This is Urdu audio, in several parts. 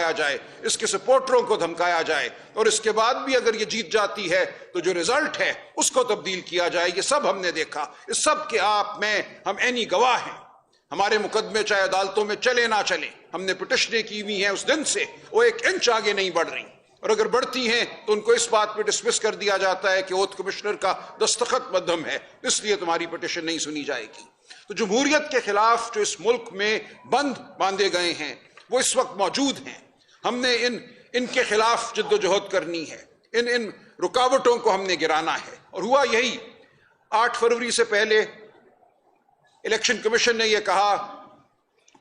دھمکایا جائے، اس کے سپورٹروں کو دھمکایا جائے، اور اس کے بعد بھی اگر یہ جیت جاتی ہے تو جو رزلٹ ہے اس کو تبدیل کیا جائے۔ یہ سب ہم نے دیکھا، اس سب کے آپ میں ہم عینی گواہ ہیں۔ ہمارے مقدمے چاہے عدالتوں میں چلے نہ چلیں، ہم نے پٹیشنیں کی ہوئی ہیں، اس دن سے وہ ایک انچ آگے نہیں بڑھ رہی، اور اگر بڑھتی ہیں تو ان کو اس بات پہ ڈسمس کر دیا جاتا ہے کہ اوتھ کمشنر کا دستخط مدھم ہے، اس لیے تمہاری پٹیشن نہیں سنی جائے گی۔ تو جمہوریت کے خلاف جو اس ملک میں بند باندھے گئے ہیں وہ اس وقت موجود ہیں۔ ہم نے ان کے خلاف جد و جہد کرنی ہے، ان رکاوٹوں کو ہم نے گرانا ہے۔ اور ہوا یہی، 8 فروری سے پہلے الیکشن کمیشن نے یہ کہا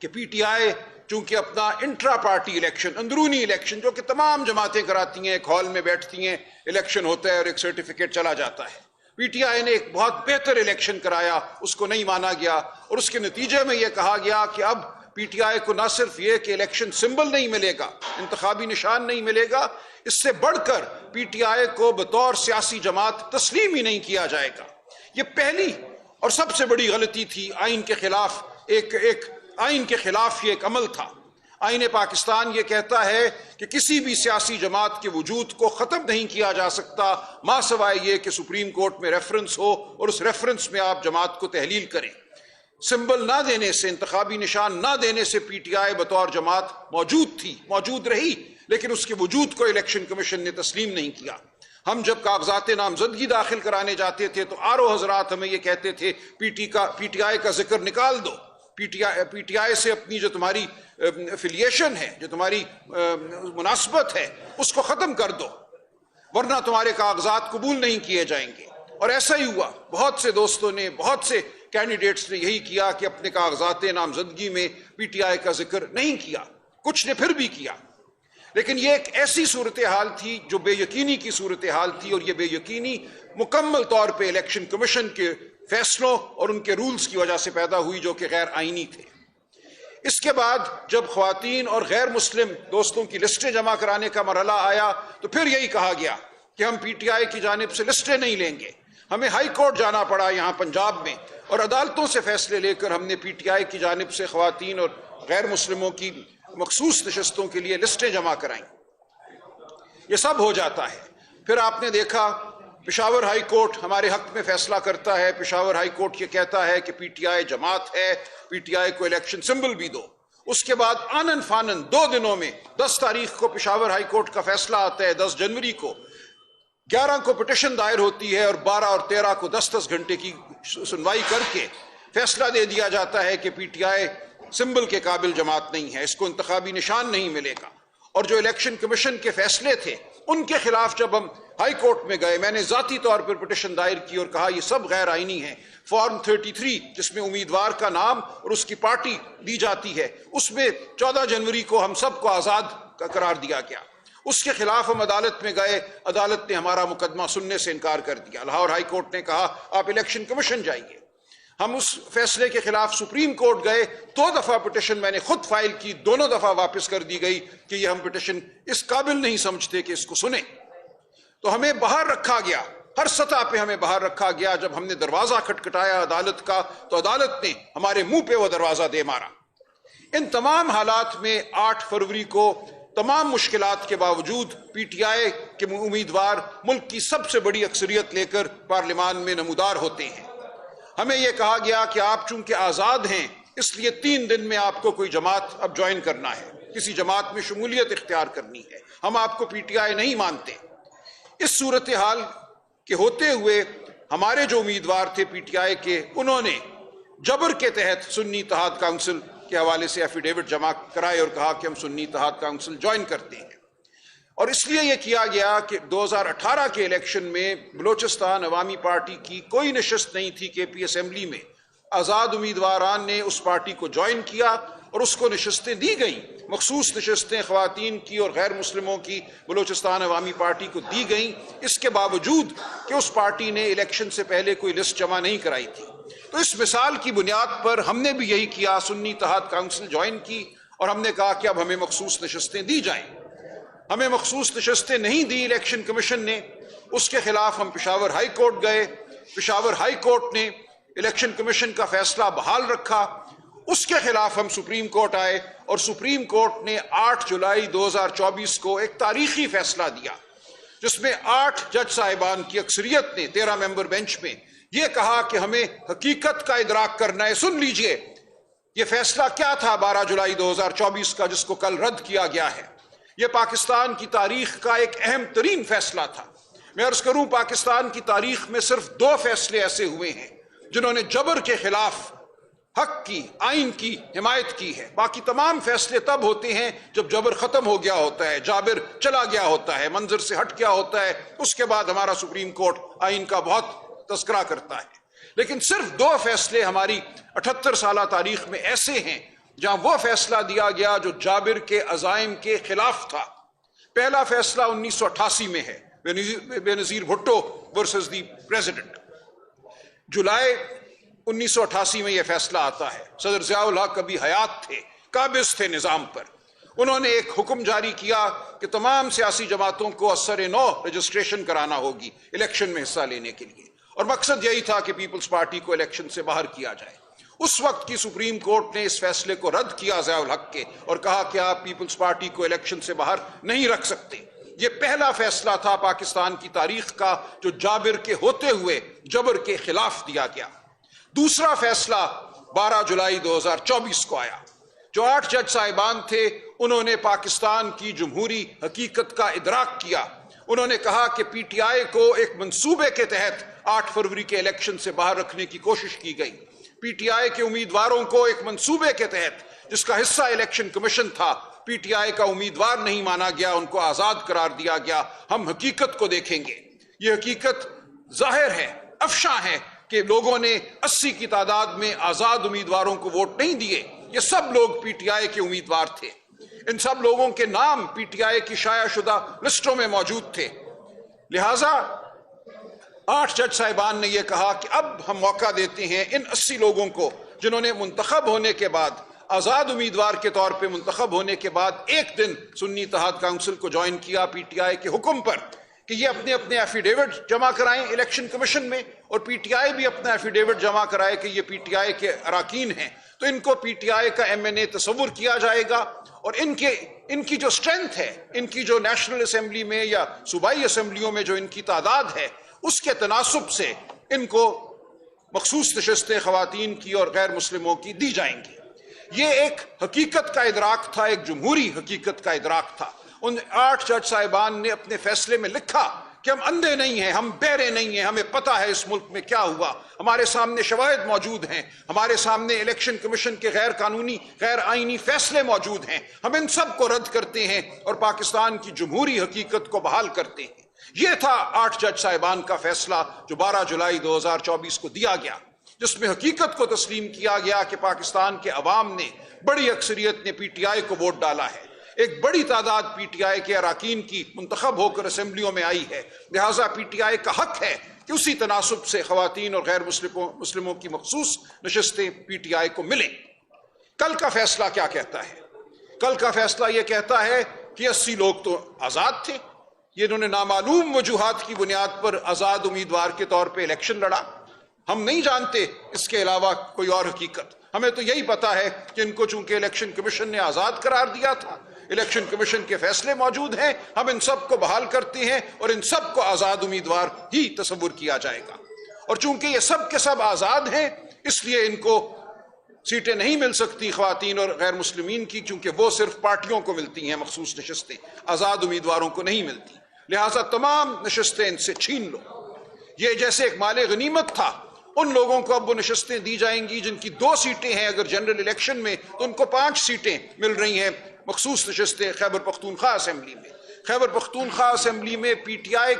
کہ پی ٹی آئی چونکہ اپنا انٹرا پارٹی الیکشن، اندرونی الیکشن جو کہ تمام جماعتیں کراتی ہیں، ایک ہال میں بیٹھتی ہیں، الیکشن ہوتا ہے اور ایک سرٹیفکیٹ چلا جاتا ہے، پی ٹی آئی نے ایک بہت بہتر الیکشن کرایا، اس کو نہیں مانا گیا، اور اس کے نتیجے میں یہ کہا گیا کہ اب پی ٹی آئی کو نہ صرف یہ کہ الیکشن سمبل نہیں ملے گا، انتخابی نشان نہیں ملے گا، اس سے بڑھ کر پی ٹی آئی کو بطور سیاسی جماعت تسلیم ہی نہیں کیا جائے گا۔ یہ پہلی اور سب سے بڑی غلطی تھی، آئین کے خلاف آئین کے خلاف یہ ایک عمل تھا۔ آئین پاکستان یہ کہتا ہے کہ کسی بھی سیاسی جماعت کے وجود کو ختم نہیں کیا جا سکتا ما سوائے یہ کہ سپریم کورٹ میں ریفرنس ہو اور اس ریفرنس میں آپ جماعت کو تحلیل کریں۔ سمبل نہ دینے سے، انتخابی نشان نہ دینے سے پی ٹی آئی بطور جماعت موجود تھی، موجود رہی، لیکن اس کے وجود کو الیکشن کمیشن نے تسلیم نہیں کیا۔ ہم جب کاغذات نامزدگی داخل کرانے جاتے تھے تو آر او حضرات ہمیں یہ کہتے تھے پی ٹی آئی کا ذکر نکال دو، پی ٹی آئی سے اپنی جو تمہاری افیلیشن ہے، جو تمہاری مناسبت ہے، اس کو ختم کر دو، ورنہ تمہارے کاغذات قبول نہیں کیے جائیں گے۔ اور ایسا ہی ہوا، بہت سے دوستوں نے، بہت سے کینڈیڈیٹس نے یہی کیا کہ اپنے کاغذات نامزدگی میں پی ٹی آئی کا ذکر نہیں کیا، کچھ نے پھر بھی کیا۔ لیکن یہ ایک ایسی صورتحال تھی جو بے یقینی کی صورتحال تھی، اور یہ بے یقینی مکمل طور پہ الیکشن کمیشن کے فیصلوں اور ان کے رولز کی وجہ سے پیدا ہوئی جو کہ غیر آئینی تھے۔ اس کے بعد جب خواتین اور غیر مسلم دوستوں کی لسٹیں جمع کرانے کا مرحلہ آیا تو پھر یہی کہا گیا کہ ہم پی ٹی آئی کی جانب سے لسٹیں نہیں لیں گے۔ ہمیں ہائی کورٹ جانا پڑا یہاں پنجاب میں، اور عدالتوں سے فیصلے لے کر ہم نے پی ٹی آئی کی جانب سے خواتین اور غیر مسلموں کی مخصوص نشستوں کے لیے لسٹیں جمع کرائیں۔ یہ سب ہو جاتا ہے۔ پھر آپ نے دیکھا پشاور ہائی کورٹ ہمارے حق میں فیصلہ کرتا ہے، پشاور ہائی کورٹ یہ کہتا ہے کہ پی ٹی آئی جماعت ہے، پی ٹی آئی کو الیکشن سمبل بھی دو۔ اس کے بعد آنن فانن 2 دنوں میں 10 تاریخ کو پشاور ہائی کورٹ کا فیصلہ آتا ہے، 10 جنوری کو، 11 کو پٹیشن دائر ہوتی ہے، اور 12 اور 13 کو 10 گھنٹے کی سنوائی کر کے فیصلہ دے دیا جاتا ہے کہ پی ٹی آئی سمبل کے قابل جماعت نہیں ہے، اس کو انتخابی نشان نہیں ملے گا۔ اور جو الیکشن کمیشن کے فیصلے تھے ان کے خلاف جب ہم ہائی کورٹ میں گئے، میں نے ذاتی طور پر پٹیشن دائر کی اور کہا یہ سب غیر آئینی ہیں۔ فارم 33 جس میں امیدوار کا نام اور اس کی پارٹی دی جاتی ہے، اس میں 14 جنوری کو ہم سب کو آزاد قرار دیا گیا، اس کے خلاف ہم عدالت میں گئے، عدالت نے ہمارا مقدمہ سننے سے انکار کر دیا۔ لاہور ہائی کورٹ نے کہا آپ الیکشن کمیشن جائیے۔ ہم اس فیصلے کے خلاف سپریم کورٹ گئے، 2 دفعہ پٹیشن میں نے خود فائل کی، دونوں دفعہ واپس کر دی گئی کہ یہ ہم پٹیشن اس قابل نہیں سمجھتے کہ اس کو سنیں۔ تو ہمیں باہر رکھا گیا، ہر سطح پہ ہمیں باہر رکھا گیا۔ جب ہم نے دروازہ کھٹکھٹایا عدالت کا تو عدالت نے ہمارے منہ پہ وہ دروازہ دے مارا۔ ان تمام حالات میں 8 فروری کو تمام مشکلات کے باوجود پی ٹی آئی کے امیدوار ملک کی سب سے بڑی اکثریت لے کر پارلیمان میں نمودار ہوتے ہیں۔ ہمیں یہ کہا گیا کہ آپ چونکہ آزاد ہیں اس لیے 3 دن میں آپ کو کوئی جماعت اب جوائن کرنا ہے، کسی جماعت میں شمولیت اختیار کرنی ہے، ہم آپ کو پی ٹی آئی نہیں مانتے۔ اس صورتحال کے ہوتے ہوئے ہمارے جو امیدوار تھے پی ٹی آئی کے، انہوں نے جبر کے تحت سنی اتحاد کونسل کے حوالے سے ایفیڈیوٹ جمع کرائے اور کہا کہ ہم سنی اتحاد کونسل جوائن کرتے ہیں۔ اور اس لیے یہ کیا گیا کہ 2018 کے الیکشن میں بلوچستان عوامی پارٹی کی کوئی نشست نہیں تھی کے پی اسمبلی میں، آزاد امیدواران نے اس پارٹی کو جوائن کیا اور اس کو نشستیں دی گئیں، مخصوص نشستیں خواتین کی اور غیر مسلموں کی بلوچستان عوامی پارٹی کو دی گئیں، اس کے باوجود کہ اس پارٹی نے الیکشن سے پہلے کوئی لسٹ جمع نہیں کرائی تھی۔ تو اس مثال کی بنیاد پر ہم نے بھی یہی کیا، سنی اتحاد کونسل جوائن کی، اور ہم نے کہا کہ اب ہمیں مخصوص نشستیں دی جائیں۔ ہمیں مخصوص نشستیں نہیں دی الیکشن کمیشن نے، اس کے خلاف ہم پشاور ہائی کورٹ گئے، پشاور ہائی کورٹ نے الیکشن کمیشن کا فیصلہ بحال رکھا، اس کے خلاف ہم سپریم کورٹ آئے اور سپریم کورٹ نے 8 جولائی 2024 کو ایک تاریخی فیصلہ دیا جس میں 8 جج صاحبان کی اکثریت نے 13 ممبر بینچ میں یہ کہا کہ ہمیں حقیقت کا ادراک کرنا ہے۔ سن لیجئے یہ فیصلہ کیا تھا 12 جولائی 2024 کا جس کو کل رد کیا گیا ہے۔ یہ پاکستان کی تاریخ کا ایک اہم ترین فیصلہ تھا۔ میں عرض کروں پاکستان کی تاریخ میں صرف 2 فیصلے ایسے ہوئے ہیں جنہوں نے جبر کے خلاف حق کی، آئین کی حمایت کی ہے۔ باقی تمام فیصلے تب ہوتے ہیں جب جبر ختم ہو گیا ہوتا ہے، جابر چلا گیا ہوتا ہے، منظر سے ہٹ گیا ہوتا ہے، اس کے بعد ہمارا سپریم کورٹ آئین کا بہت تذکرہ کرتا ہے۔ لیکن صرف 2 فیصلے ہماری 78 سالہ تاریخ میں ایسے ہیں جہاں وہ فیصلہ دیا گیا جو جابر کے عزائم کے خلاف تھا۔ پہلا فیصلہ 1988 میں ہے، بے نظیر بھٹو ورسز دی پریزیڈنٹ۔ جولائی 1988 میں یہ فیصلہ آتا ہے۔ صدر ضیاء الحق ابھی حیات تھے، قابض تھے نظام پر۔ انہوں نے ایک حکم جاری کیا کہ تمام سیاسی جماعتوں کو اثر نو رجسٹریشن کرانا ہوگی الیکشن میں حصہ لینے کے لیے، اور مقصد یہی تھا کہ پیپلز پارٹی کو الیکشن سے باہر کیا جائے۔ اس وقت کی سپریم کورٹ نے اس فیصلے کو رد کیا ضیاء الحق کے اور کہا کہ آپ پیپلز پارٹی کو الیکشن سے باہر نہیں رکھ سکتے۔ یہ پہلا فیصلہ تھا پاکستان کی تاریخ کا جو جابر کے ہوتے ہوئے جبر کے خلاف دیا گیا۔ دوسرا فیصلہ 12 جولائی 2024 کو آیا۔ جو 8 جج صاحبان تھے انہوں نے پاکستان کی جمہوری حقیقت کا ادراک کیا۔ انہوں نے کہا کہ پی ٹی آئی کو ایک منصوبے کے تحت 8 فروری کے الیکشن سے باہر رکھنے کی کوشش کی گئی۔ پی ٹی آئی کے امیدواروں کو ایک منصوبے کے تحت جس کا حصہ الیکشن کمیشن تھا، پی ٹی آئی کا امیدوار نہیں مانا گیا، ان کو آزاد قرار دیا گیا۔ ہم حقیقت کو دیکھیں گے۔ یہ حقیقت ظاہر ہے، افشاں ہے کہ لوگوں نے 80 کی تعداد میں آزاد امیدواروں کو ووٹ نہیں دیے۔ یہ سب لوگ پی ٹی آئی کے امیدوار تھے۔ ان سب لوگوں کے نام پی ٹی آئی کی شائع شدہ لسٹوں میں موجود تھے۔ لہٰذا 8 جج صاحبان نے یہ کہا کہ اب ہم موقع دیتے ہیں ان 80 لوگوں کو جنہوں نے منتخب ہونے کے بعد، آزاد امیدوار کے طور پہ منتخب ہونے کے بعد ایک دن سنی اتحاد کونسل کو جوائن کیا پی ٹی آئی کے حکم پر، کہ یہ اپنے اپنے ایفیڈیوٹ جمع کرائیں الیکشن کمیشن میں، اور پی ٹی آئی بھی اپنا ایفیڈیوٹ جمع کرائے کہ یہ پی ٹی آئی کے اراکین ہیں۔ تو ان کو پی ٹی آئی کا ایم این اے تصور کیا جائے گا، اور ان کی جو اسٹرینتھ ہے، ان کی جو نیشنل اسمبلی میں یا صوبائی اسمبلیوں میں جو ان کی تعداد ہے، اس کے تناسب سے ان کو مخصوص نشستیں خواتین کی اور غیر مسلموں کی دی جائیں گی۔ یہ ایک حقیقت کا ادراک تھا، ایک جمہوری حقیقت کا ادراک تھا۔ ان 8 جج صاحبان نے اپنے فیصلے میں لکھا کہ ہم اندھے نہیں ہیں، ہم بہرے نہیں ہیں، ہمیں پتہ ہے اس ملک میں کیا ہوا، ہمارے سامنے شواہد موجود ہیں، ہمارے سامنے الیکشن کمیشن کے غیر قانونی، غیر آئینی فیصلے موجود ہیں، ہم ان سب کو رد کرتے ہیں اور پاکستان کی جمہوری حقیقت کو بحال کرتے ہیں۔ یہ تھا 8 جج صاحبان کا فیصلہ جو 12 جولائی 2024 کو دیا گیا، جس میں حقیقت کو تسلیم کیا گیا کہ پاکستان کے عوام نے بڑی اکثریت نے پی ٹی آئی کو ووٹ ڈالا ہے۔ ایک بڑی تعداد پی ٹی آئی کے اراکین کی منتخب ہو کر اسمبلیوں میں آئی ہے، لہٰذا پی ٹی آئی کا حق ہے کہ اسی تناسب سے خواتین اور غیر مسلموں کی مخصوص نشستیں پی ٹی آئی کو ملیں۔ کل کا فیصلہ کیا کہتا ہے؟ کل کا فیصلہ یہ کہتا ہے کہ 80 لوگ تو آزاد تھے، یہ انہوں نے نامعلوم وجوہات کی بنیاد پر آزاد امیدوار کے طور پہ الیکشن لڑا۔ ہم نہیں جانتے اس کے علاوہ کوئی اور حقیقت، ہمیں تو یہی پتا ہے کہ ان کو چونکہ الیکشن کمیشن نے آزاد قرار دیا تھا، الیکشن کمیشن کے فیصلے موجود ہیں، ہم ان سب کو بحال کرتے ہیں اور ان سب کو آزاد امیدوار ہی تصور کیا جائے گا۔ اور چونکہ یہ سب کے سب آزاد ہیں، اس لیے ان کو سیٹیں نہیں مل سکتی خواتین اور غیر مسلمین کی، کیونکہ وہ صرف پارٹیوں کو ملتی ہیں مخصوص نشستیں، آزاد امیدواروں کو نہیں ملتی، لہٰذا تمام نشستیں ان سے چھین لو۔ یہ جیسے ایک مال غنیمت تھا، ان لوگوں کو اب وہ نشستیں دی جائیں گی جن کی 2 سیٹیں ہیں اگر جنرل الیکشن میں، تو ان کو 5 سیٹیں مل رہی ہیں مخصوص نشستیں خیبر پختونخوا اسمبلی میں۔ خیبر پختونخوا اسمبلی میں پی ٹی آئی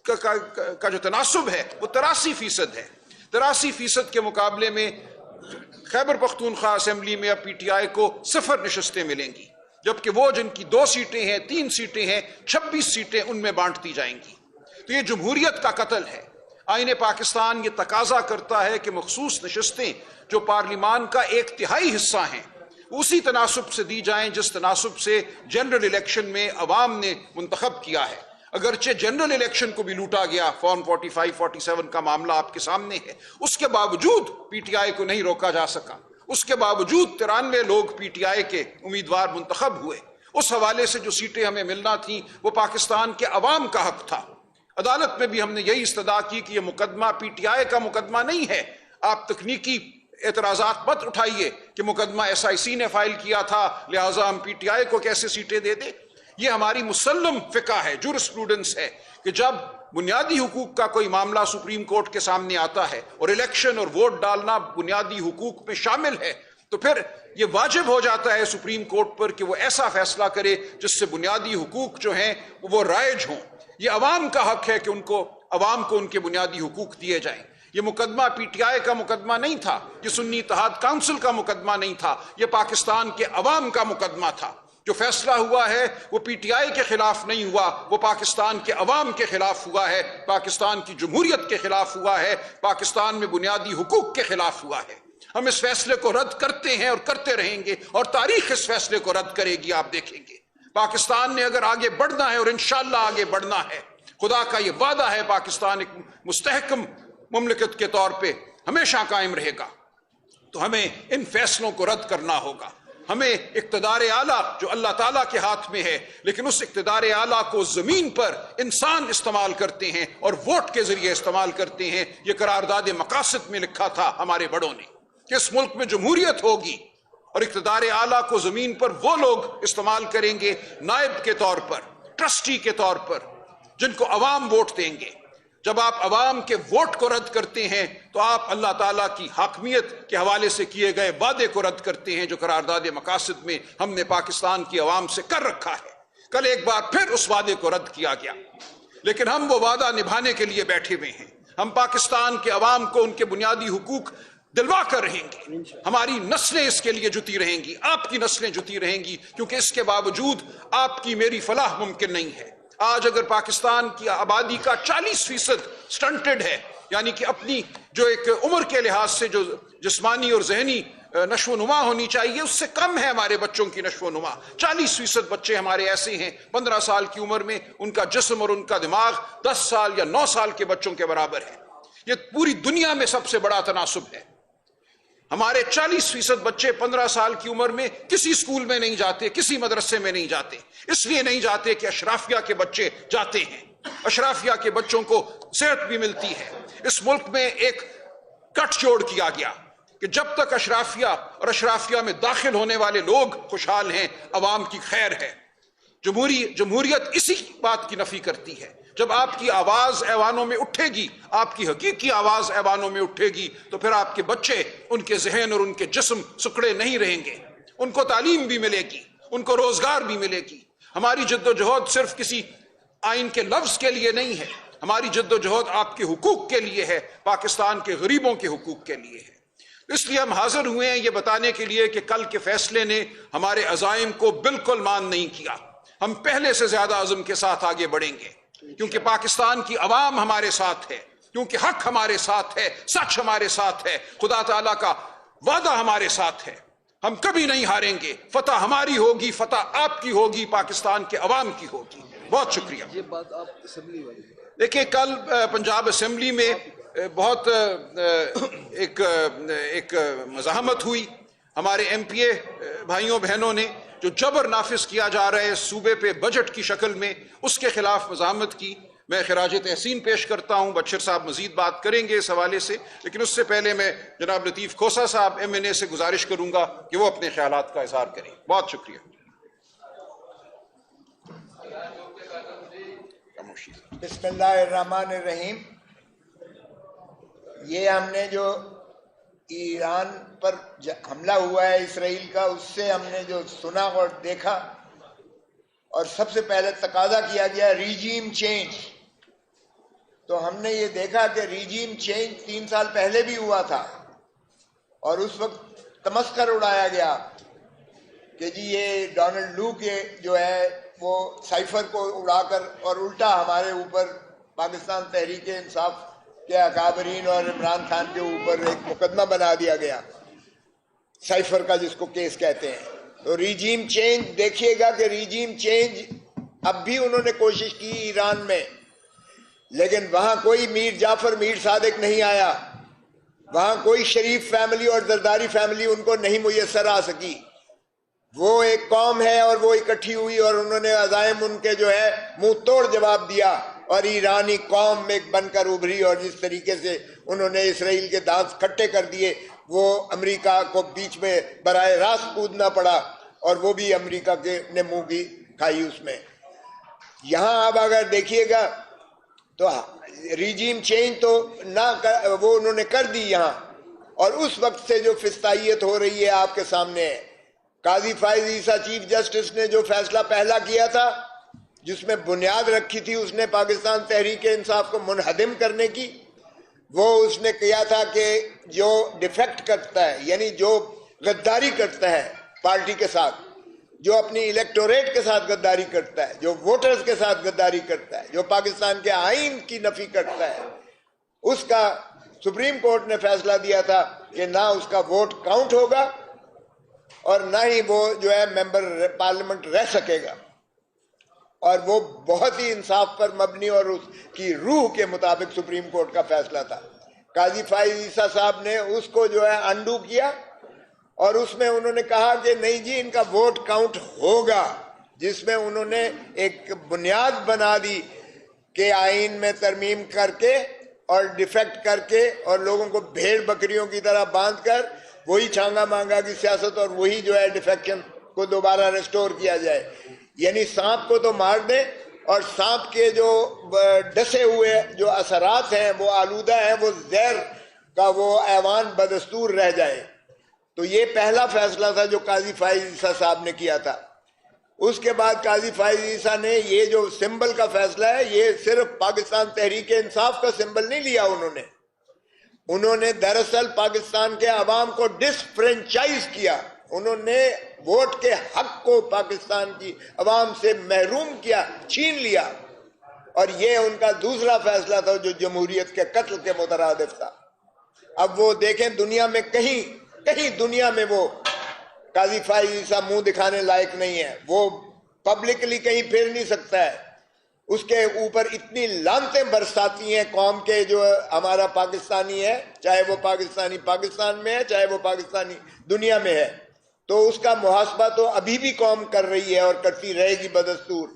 کا جو تناسب ہے وہ 83% ہے۔ 83% کے مقابلے میں خیبر پختونخوا اسمبلی میں اب پی ٹی آئی کو 0 نشستیں ملیں گی، جبکہ وہ جن کی 2 سیٹیں ہیں، 3 سیٹیں ہیں، 26 سیٹیں ان میں بانٹ دی جائیں گی۔ تو یہ جمہوریت کا قتل ہے۔ آئین پاکستان یہ تقاضا کرتا ہے کہ مخصوص نشستیں جو پارلیمان کا 1/3 حصہ ہیں اسی تناسب سے دی جائیں جس تناسب سے جنرل الیکشن میں عوام نے منتخب کیا ہے۔ اگرچہ جنرل الیکشن کو بھی لوٹا گیا، فارم 45 47 کا معاملہ آپ کے سامنے ہے، اس کے باوجود پی ٹی آئی کو نہیں روکا جا سکا، اس کے باوجود 93 لوگ پی ٹی آئی کے امیدوار منتخب ہوئے. اس حوالے سے جو سیٹیں ہمیں ملنا تھیں وہ پاکستان کے عوام کا حق تھا. عدالت میں بھی ہم نے یہی استدعا کی کہ یہ مقدمہ پی ٹی آئی کا مقدمہ نہیں ہے. آپ تکنیکی اعتراضات مت اٹھائیے کہ مقدمہ ایس آئی سی نے فائل کیا تھا لہٰذا ہم پی ٹی آئی کو کیسے سیٹیں دے دیں. یہ ہماری مسلم فقہ ہے, جورسپروڈنس ہے کہ جب بنیادی حقوق کا کوئی معاملہ سپریم کورٹ کے سامنے آتا ہے اور الیکشن اور ووٹ ڈالنا بنیادی حقوق میں شامل ہے تو پھر یہ واجب ہو جاتا ہے سپریم کورٹ پر کہ وہ ایسا فیصلہ کرے جس سے بنیادی حقوق جو ہیں وہ رائج ہوں. یہ عوام کا حق ہے کہ عوام کو ان کے بنیادی حقوق دیے جائیں. یہ مقدمہ پی ٹی آئی کا مقدمہ نہیں تھا, یہ سنی اتحاد کونسل کا مقدمہ نہیں تھا, یہ پاکستان کے عوام کا مقدمہ تھا. جو فیصلہ ہوا ہے وہ پی ٹی آئی کے خلاف نہیں ہوا, وہ پاکستان کے عوام کے خلاف ہوا ہے, پاکستان کی جمہوریت کے خلاف ہوا ہے, پاکستان میں بنیادی حقوق کے خلاف ہوا ہے. ہم اس فیصلے کو رد کرتے ہیں اور کرتے رہیں گے, اور تاریخ اس فیصلے کو رد کرے گی. آپ دیکھیں گے پاکستان نے اگر آگے بڑھنا ہے, اور انشاءاللہ آگے بڑھنا ہے, خدا کا یہ وعدہ ہے, پاکستان ایک مستحکم مملکت کے طور پہ ہمیشہ قائم رہے گا, تو ہمیں ان فیصلوں کو رد کرنا ہوگا. ہمیں اقتدار اعلیٰ جو اللہ تعالیٰ کے ہاتھ میں ہے, لیکن اس اقتدار اعلیٰ کو زمین پر انسان استعمال کرتے ہیں اور ووٹ کے ذریعے استعمال کرتے ہیں. یہ قرارداد مقاصد میں لکھا تھا ہمارے بڑوں نے کہ اس ملک میں جمہوریت ہوگی اور اقتدار اعلیٰ کو زمین پر وہ لوگ استعمال کریں گے نائب کے طور پر, ٹرسٹی کے طور پر, جن کو عوام ووٹ دیں گے. جب آپ عوام کے ووٹ کو رد کرتے ہیں تو آپ اللہ تعالیٰ کی حاکمیت کے حوالے سے کیے گئے وعدے کو رد کرتے ہیں جو قرارداد مقاصد میں ہم نے پاکستان کی عوام سے کر رکھا ہے. کل ایک بار پھر اس وعدے کو رد کیا گیا, لیکن ہم وہ وعدہ نبھانے کے لیے بیٹھے ہوئے ہیں. ہم پاکستان کے عوام کو ان کے بنیادی حقوق دلوا کر رہیں گے. ہماری نسلیں اس کے لیے جتی رہیں گی, آپ کی نسلیں جتی رہیں گی, کیونکہ اس کے باوجود آپ کی میری فلاح ممکن نہیں ہے. آج اگر پاکستان کی آبادی کا 40% سٹنٹڈ ہے, یعنی کہ اپنی جو ایک عمر کے لحاظ سے جو جسمانی اور ذہنی نشو و نما ہونی چاہیے اس سے کم ہے ہمارے بچوں کی نشو و نما. 40% بچے ہمارے ایسے ہیں 15 سال کی عمر میں ان کا جسم اور ان کا دماغ 10 سال یا 9 سال کے بچوں کے برابر ہے. یہ پوری دنیا میں سب سے بڑا تناسب ہے. ہمارے 40% بچے 15 سال کی عمر میں کسی اسکول میں نہیں جاتے, کسی مدرسے میں نہیں جاتے. اس لیے نہیں جاتے کہ اشرافیہ کے بچے جاتے ہیں. اشرافیہ کے بچوں کو صحت بھی ملتی ہے. اس ملک میں ایک کٹ جوڑ کیا گیا کہ جب تک اشرافیہ اور اشرافیہ میں داخل ہونے والے لوگ خوشحال ہیں عوام کی خیر ہے. جمہوریت اسی بات کی نفی کرتی ہے. جب آپ کی آواز ایوانوں میں اٹھے گی, آپ کی حقیقی آواز ایوانوں میں اٹھے گی, تو پھر آپ کے بچے, ان کے ذہن اور ان کے جسم سکڑے نہیں رہیں گے. ان کو تعلیم بھی ملے گی, ان کو روزگار بھی ملے گی. ہماری جد و جہد صرف کسی آئین کے لفظ کے لیے نہیں ہے, ہماری جد و جہد آپ کے حقوق کے لیے ہے, پاکستان کے غریبوں کے حقوق کے لیے ہے. اس لیے ہم حاضر ہوئے ہیں یہ بتانے کے لیے کہ کل کے فیصلے نے ہمارے عزائم کو بالکل مان نہیں کیا. ہم پہلے سے زیادہ عزم کے ساتھ آگے بڑھیں گے, کیونکہ پاکستان کی عوام ہمارے ساتھ ہے, کیونکہ حق ہمارے ساتھ ہے, سچ ہمارے ساتھ ہے, خدا تعالیٰ کا وعدہ ہمارے ساتھ ہے. ہم کبھی نہیں ہاریں گے. فتح ہماری ہوگی, فتح آپ کی ہوگی, پاکستان کے عوام کی ہوگی. بہت شکریہ. یہ بات آپ اسمبلی والی دیکھیں, کل پنجاب اسمبلی میں بہت ایک مزاحمت ہوئی. ہمارے ایم پی اے بھائیوں بہنوں نے جو جبر نافذ کیا جا رہا ہے صوبے پہ بجٹ کی شکل میں, اس کے خلاف مزاحمت کی. میں خراج تحسین پیش کرتا ہوں. بشیر صاحب مزید بات کریں گے اس حوالے سے, لیکن اس سے پہلے میں جناب لطیف کھوسا صاحب ایم این اے سے گزارش کروں گا کہ وہ اپنے خیالات کا اظہار کریں. بہت شکریہ. بسم اللہ الرحمن الرحیم. یہ ہم نے جو ایران پر حملہ ہوا ہے اسرائیل کا, اس سے ہم نے جو سنا اور دیکھا, اور سب سے پہلے تقاضا کیا گیا ریجیم چینج. تو ہم نے یہ دیکھا کہ ریجیم چینج 3 سال پہلے بھی ہوا تھا, اور اس وقت تمسخر اڑایا گیا کہ جی یہ ڈونلڈ لو کے جو ہے وہ سائفر کو اڑا کر اور الٹا ہمارے اوپر پاکستان تحریک انصاف کے اکابرین اور عمران خان کے اوپر ایک مقدمہ بنا دیا گیا سائفر کا, جس کو کیس کہتے ہیں. تو ریجیم چینج دیکھیے گا کہ ریجیم چینج اب بھی انہوں نے کوشش کی ایران میں, لیکن وہاں کوئی میر جعفر میر صادق نہیں آیا. وہاں کوئی شریف فیملی اور زرداری فیملی ان کو نہیں میسر آ سکی. وہ ایک قوم ہے اور وہ اکٹھی ہوئی اور انہوں نے عزائم ان کے جو ہے منہ توڑ جواب دیا اور ایرانی قوم ایک بن کر ابھری. اور جس طریقے سے انہوں نے اسرائیل کے دانت کھٹے کر دیے وہ امریکہ کو بیچ میں براہ راست کودنا پڑا اور وہ بھی امریکہ کے نے منہ کی کھائی اس میں. یہاں اب اگر دیکھیے گا تو ریجیم چینج تو وہ انہوں نے کر دی یہاں, اور اس وقت سے جو فسطائیت ہو رہی ہے آپ کے سامنے ہے. قاضی فائز عیسیٰ چیف جسٹس نے جو فیصلہ پہلا کیا تھا جس میں بنیاد رکھی تھی اس نے پاکستان تحریک انصاف کو منہدم کرنے کی, وہ اس نے کیا تھا کہ جو ڈیفیکٹ کرتا ہے یعنی جو غداری کرتا ہے پارٹی کے ساتھ, جو اپنی الیکٹوریٹ کے ساتھ غداری کرتا ہے, جو ووٹرز کے ساتھ غداری کرتا ہے, جو پاکستان کے آئین کی نفی کرتا ہے, اس کا سپریم کورٹ نے فیصلہ دیا تھا کہ نہ اس کا ووٹ کاؤنٹ ہوگا اور نہ ہی وہ جو ہے ممبر پارلیمنٹ رہ سکے گا. اور وہ بہت ہی انصاف پر مبنی اور اس کی روح کے مطابق سپریم کورٹ کا فیصلہ تھا. قاضی فائز عیسیٰ صاحب نے اس کو جو ہے انڈو کیا اور اس میں انہوں نے کہا کہ نہیں جی ان کا ووٹ کاؤنٹ ہوگا, جس میں انہوں نے ایک بنیاد بنا دی کہ آئین میں ترمیم کر کے اور ڈیفیکٹ کر کے اور لوگوں کو بھیڑ بکریوں کی طرح باندھ کر وہی چھانگا مانگا کی سیاست اور وہی جو ہے ڈیفیکشن کو دوبارہ ریسٹور کیا جائے. یعنی سانپ کو تو مار دیں اور سانپ کے جو ڈسے ہوئے جو اثرات ہیں وہ آلودہ ہیں, وہ زہر کا وہ ایوان بدستور رہ جائے. تو یہ پہلا فیصلہ تھا جو قاضی فائز عیسیٰ صاحب نے کیا تھا. اس کے بعد قاضی فائز عیسیٰ نے یہ جو سمبل کا فیصلہ ہے یہ صرف پاکستان تحریک انصاف کا سمبل نہیں لیا, انہوں نے دراصل پاکستان کے عوام کو ڈس فرینچائز کیا. انہوں نے ووٹ کے حق کو پاکستان کی عوام سے محروم کیا, چھین لیا. اور یہ ان کا دوسرا فیصلہ تھا جو جمہوریت کے قتل کے مترادف تھا. اب وہ دیکھیں دنیا میں کہیں دنیا میں وہ قاضی فائز عیسیٰ منہ دکھانے لائق نہیں ہے, وہ پبلکلی کہیں پھر نہیں سکتا ہے. اس کے اوپر اتنی لعنتیں برساتی ہیں قوم کے جو ہمارا پاکستانی ہے, چاہے وہ پاکستانی پاکستان میں ہے چاہے وہ پاکستانی دنیا میں ہے. تو اس کا محاسبہ تو ابھی بھی قوم کر رہی ہے اور کرتی رہے گی بدستور.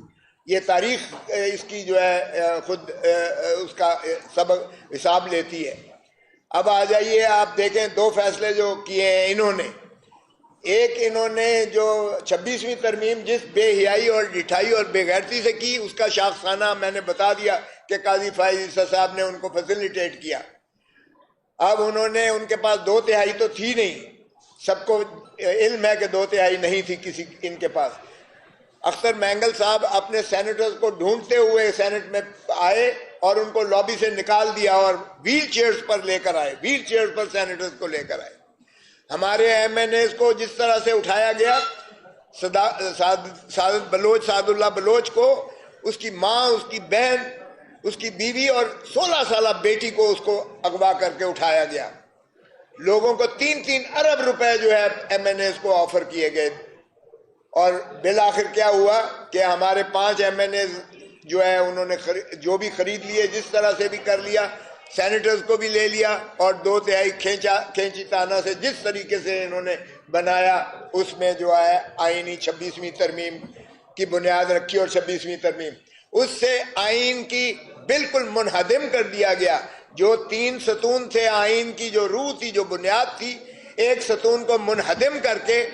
یہ تاریخ اس کی جو ہے خود اس کا سبق حساب لیتی ہے. اب آ جائیے آپ دیکھیں دو فیصلے جو کیے ہیں انہوں نے. ایک انہوں نے جو 26ویں ترمیم جس بے حیائی اور ڈٹھائی اور بے غیرتی سے کی اس کا شاخسانہ میں نے بتا دیا کہ قاضی فائز عیسیٰ صاحب نے ان کو فیسیلیٹیٹ کیا. اب انہوں نے ان کے پاس 2/3 تو تھی نہیں, سب کو علم ہے کہ 2/3 نہیں تھی کسی ان کے پاس. اختر مینگل صاحب اپنے سینیٹرز کو ڈھونڈتے ہوئے سینٹ میں آئے اور ان کو لابی سے نکال دیا اور ویل چیئرز پر لے کر آئے, ویل چیئرز پر سینیٹرز کو لے کر آئے. ہمارے ایم این ایز کو جس طرح سے اٹھایا گیا, سعد اللہ بلوچ کو, اس کی ماں, اس کی بہن, اس کی بیوی اور 16 سالہ بیٹی کو اس کو اغوا کر کے اٹھایا گیا. لوگوں کو 3 ارب روپے جو ہے ایم این ایز کو آفر کیے گئے. اور بالآخر کیا ہوا کہ ہمارے 5 ایم این ایز جو ہے انہوں نے جو بھی خرید لیے, جس طرح سے بھی کر لیا, سینیٹرز کو بھی لے لیا اور 2/3 کھینچی تانا سے جس طریقے سے انہوں نے بنایا اس میں جو ہے آئینی 26ویں ترمیم کی بنیاد رکھی. اور 26ویں ترمیم اس سے آئین کی بالکل منہدم کر دیا گیا. جو 3 ستون تھے آئین کی, جو روح تھی, جو بنیاد تھی, ایک ستون کو منہدم کر کے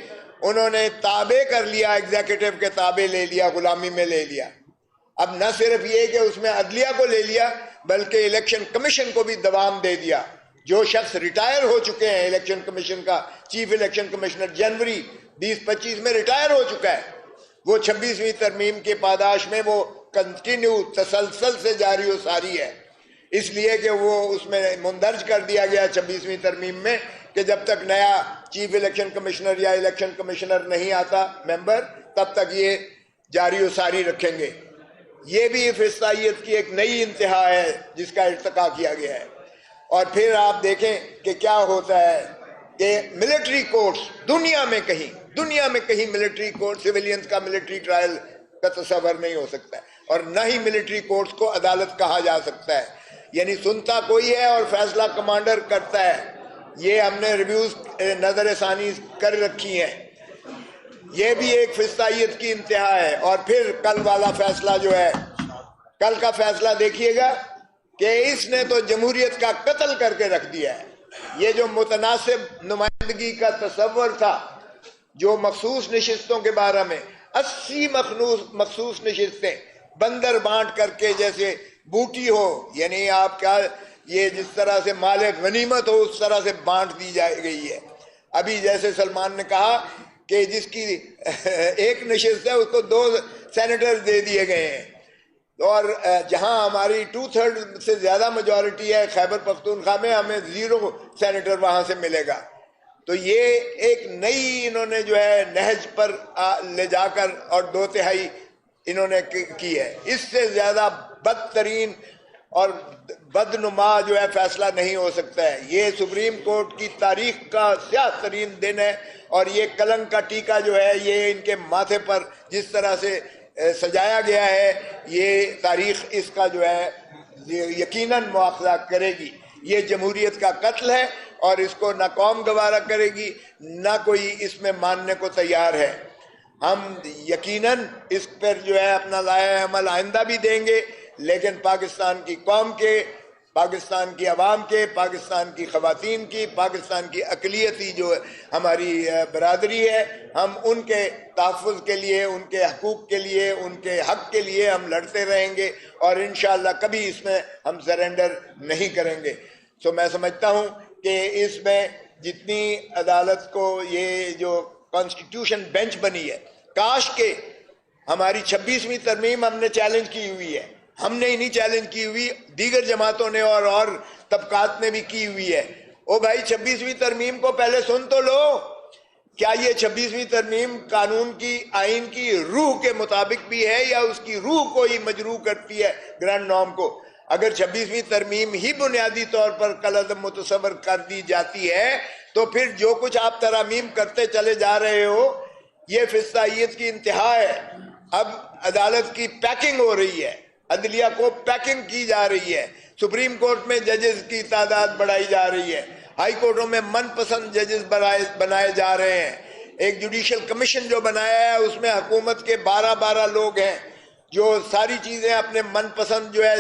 انہوں نے تابع کر لیا, ایگزیکٹو کے تابع لے لیا, غلامی میں لے لیا. اب نہ صرف یہ کہ اس میں عدلیہ کو لے لیا بلکہ الیکشن کمیشن کو بھی دوام دے دیا. جو شخص ریٹائر ہو چکے ہیں الیکشن کمیشن کا چیف الیکشن کمشنر جنوری 2025 میں ریٹائر ہو چکا ہے, وہ 26ویں ترمیم کے پاداش میں وہ کنٹینیو تسلسل سے جاری و ساری ہے. اس لیے کہ وہ اس میں مندرج کر دیا گیا 26ویں ترمیم میں کہ جب تک نیا چیف الیکشن کمشنر یا الیکشن کمشنر نہیں آتا ممبر, تب تک یہ جاری و ساری رکھیں گے. یہ بھی فسطائیت کی ایک نئی انتہا ہے جس کا ارتقا کیا گیا ہے. اور پھر آپ دیکھیں کہ کیا ہوتا ہے کہ ملٹری کورٹس دنیا میں کہیں ملٹری کورٹ, سیویلینز کا ملٹری ٹرائل کا تصور نہیں ہو سکتا ہے, اور نہ ہی ملٹری کورٹس کو عدالت کہا جا سکتا ہے. یعنی سنتا کوئی ہے اور فیصلہ کمانڈر کرتا ہے. یہ ہم نے ریویوز نظر ثانی کر رکھی ہیں. یہ بھی ایک فسطائیت کی انتہا ہے. اور پھر کل والا فیصلہ جو ہے، کل کا فیصلہ دیکھیے گا کہ اس نے تو جمہوریت کا قتل کر کے رکھ دیا ہے. یہ جو متناسب نمائندگی کا تصور تھا، جو مخصوص نشستوں کے بارے میں 80 مخصوص نشستیں بندر بانٹ کر کے جیسے بوٹی ہو، یعنی آپ کا یہ جس طرح سے مال غنیمت ہو اس طرح سے بانٹ دی جائے گئی ہے. ابھی جیسے سلمان نے کہا کہ جس کی ایک نشست ہے اس کو 2 سینیٹر دے دیے گئے ہیں، اور جہاں ہماری 2/3 سے زیادہ میجورٹی ہے خیبر پختونخوا میں، ہمیں 0 سینیٹر وہاں سے ملے گا. تو یہ ایک نئی انہوں نے جو ہے نہج پر لے جا کر اور 2/3 انہوں نے کی ہے. اس سے زیادہ بدترین اور بدنما جو ہے فیصلہ نہیں ہو سکتا ہے. یہ سپریم کورٹ کی تاریخ کا سیاہ ترین دن ہے، اور یہ کلنک کا ٹیکہ جو ہے یہ ان کے ماتھے پر جس طرح سے سجایا گیا ہے، یہ تاریخ اس کا جو ہے یقیناً مواخذہ کرے گی. یہ جمہوریت کا قتل ہے، اور اس کو نہ قوم گوارا کرے گی، نہ کوئی اس میں ماننے کو تیار ہے. ہم یقیناً اس پر جو ہے اپنا لائحہ عمل آئندہ بھی دیں گے، لیکن پاکستان کی قوم کے، پاکستان کی عوام کے، پاکستان کی خواتین کی، پاکستان کی اقلیتی جو ہماری برادری ہے، ہم ان کے تحفظ کے لیے، ان کے حقوق کے لیے، ان کے حق کے لیے ہم لڑتے رہیں گے، اور انشاءاللہ کبھی اس میں ہم سرنڈر نہیں کریں گے. سو میں سمجھتا ہوں کہ اس میں جتنی عدالت کو یہ جو کانسٹیٹیوشن بینچ بنی ہے، کاش کہ ہماری 26ویں ترمیم ہم نے چیلنج کی ہوئی ہے. ہم نے ہی نہیں چیلنج کی ہوئی، دیگر جماعتوں نے اور طبقات نے بھی کی ہوئی ہے. او بھائی 26ویں ترمیم کو پہلے سن تو لو. کیا یہ 26ویں ترمیم قانون کی، آئین کی روح کے مطابق بھی ہے، یا اس کی روح کو ہی مجروح کرتی ہے گرانڈ نارم کو؟ اگر 26ویں ترمیم ہی بنیادی طور پر کالعدم متصور کر دی جاتی ہے، تو پھر جو کچھ آپ ترامیم کرتے چلے جا رہے ہو یہ فسطائیت کی انتہا ہے. اب عدالت کی پیکنگ ہو رہی ہے، عدلیہ کو پیکنگ کی جا رہی ہے. سپریم کورٹ میں ججز کی تعداد بڑھائی جا رہی ہے، ہائی کورٹوں میں من پسند ججز بنائے جا رہے ہیں. ایک جوڈیشل کمیشن جو بنایا ہے اس میں حکومت کے 12 لوگ ہیں جو ساری چیزیں اپنے من پسند جو ہے